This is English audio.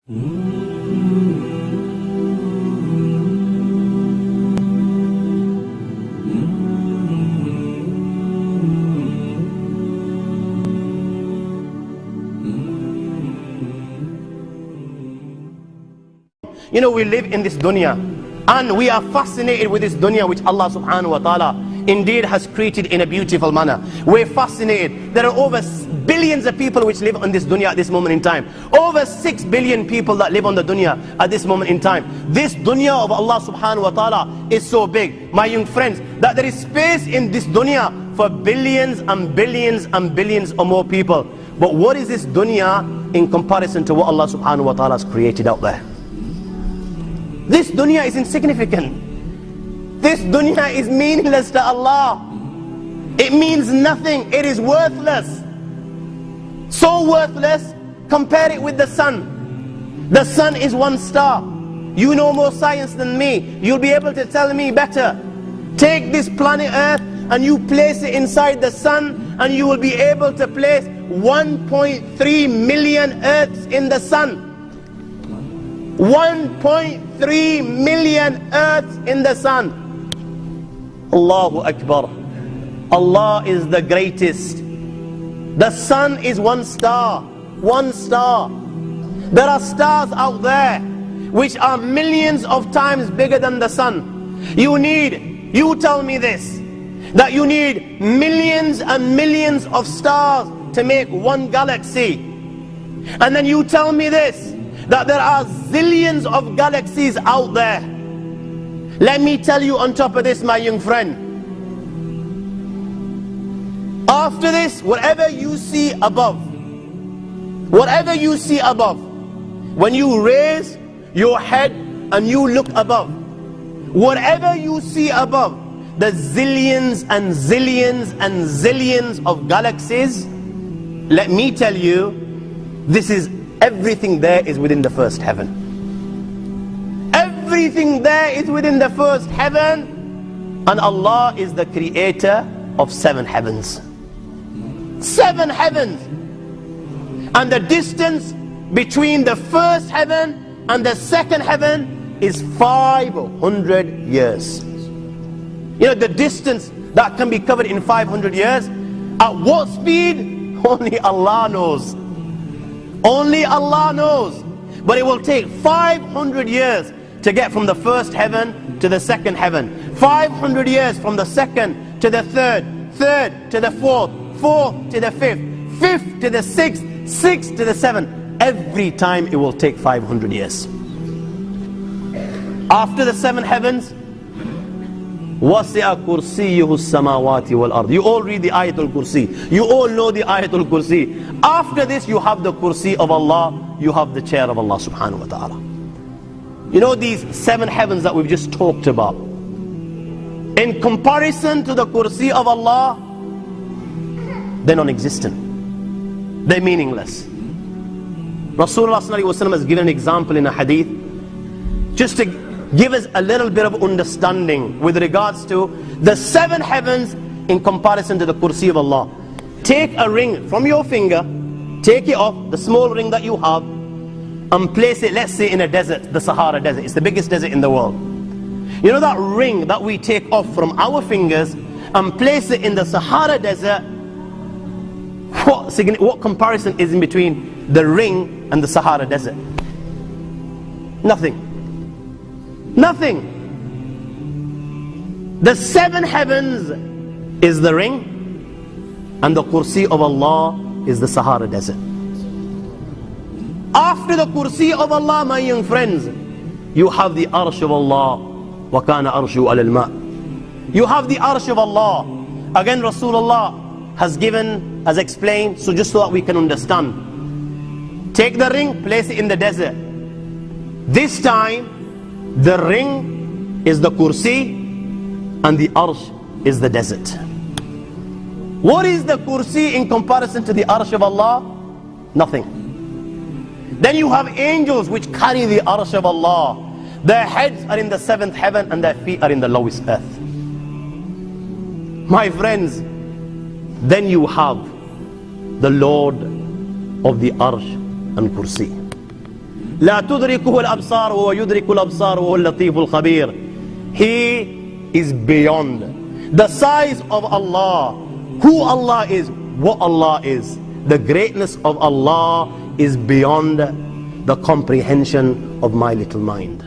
You know, we live in this dunya and we are fascinated with this dunya which Allah subhanahu wa ta'ala indeed has created in a beautiful manner. We're fascinated. There are over billions of people which live on this dunya at this moment in time. Over 6 billion people that live on the dunya at this moment in time. This dunya of Allah subhanahu wa ta'ala is so big, my young friends, that there is space in this dunya for billions and billions and billions or more people. But what is this dunya in comparison to what Allah subhanahu wa ta'ala has created out there? This dunya is insignificant. This dunya is meaningless to Allah. It means nothing. It is worthless. So worthless, compare it with the sun. The sun is one star. You know more science than me. You'll be able to tell me better. Take this planet Earth and you place it inside the sun, and you will be able to place 1.3 million Earths in the sun. 1.3 million Earths in the sun. Allahu Akbar. Allah is the greatest. The sun is one star. One star. There are stars out there which are millions of times bigger than the sun. You tell me this, that you need millions and millions of stars to make one galaxy. And then you tell me this, that there are zillions of galaxies out there. Let me tell you on top of this, my young friend, after this, whatever you see above, when you raise your head and you look above, whatever you see above, the zillions and zillions and zillions of galaxies, let me tell you, this is everything there is within the first heaven. Everything there is within the first heaven, and Allah is the creator of 7 heavens. 7 heavens. And the distance between the first heaven and the second heaven is 500 years. You know, the distance that can be covered in 500 years, at what speed? Only Allah knows. Only Allah knows. But it will take 500 years to get from the first heaven to the second heaven. 500 years from the second to the third, third to the fourth, fourth to the fifth, fifth to the sixth, sixth to the seventh. Every time it will take 500 years. After the 7 heavens, وَسِعَ كُرْسِيُّهُ السَّمَاوَاتِ وَالْأَرْضِ. You all read the Ayatul Kursi. You all know the Ayatul Kursi. After this, you have the Kursi of Allah. You have the chair of Allah subhanahu wa ta'ala. You know, these 7 heavens that we've just talked about, in comparison to the Kursi of Allah, they're non-existent. They're meaningless. Rasulullah sallallahu alaihi wasallam has given an example in a hadith, just to give us a little bit of understanding with regards to the 7 heavens in comparison to the Kursi of Allah. Take a ring from your finger, take it off, the small ring that you have, and place it, let's say, in a desert, the Sahara Desert. It's the biggest desert in the world. You know that ring that we take off from our fingers and place it in the Sahara Desert? What comparison is in between the ring and the Sahara Desert? Nothing. Nothing. The 7 heavens is the ring, and the Kursi of Allah is the Sahara Desert. After the Kursi of Allah, my young friends, you have the Arsh of Allah. وَكَانَ أَرْشُهُ عَلَى الْمَاءِ. You have the Arsh of Allah. Again, Rasulullah has explained, so just so that we can understand. Take the ring, place it in the desert. This time, the ring is the Kursi and the Arsh is the desert. What is the Kursi in comparison to the Arsh of Allah? Nothing. Then you have angels which carry the Arsh of Allah. Their heads are in the 7th heaven and their feet are in the lowest earth. My friends, then you have the Lord of the Arsh and Kursi. لا تدركه الأبصار وهو يدرك الأبصار وهو اللطيف الخبير. He is beyond. The size of Allah, who Allah is, what Allah is, the greatness of Allah is beyond the comprehension of my little mind.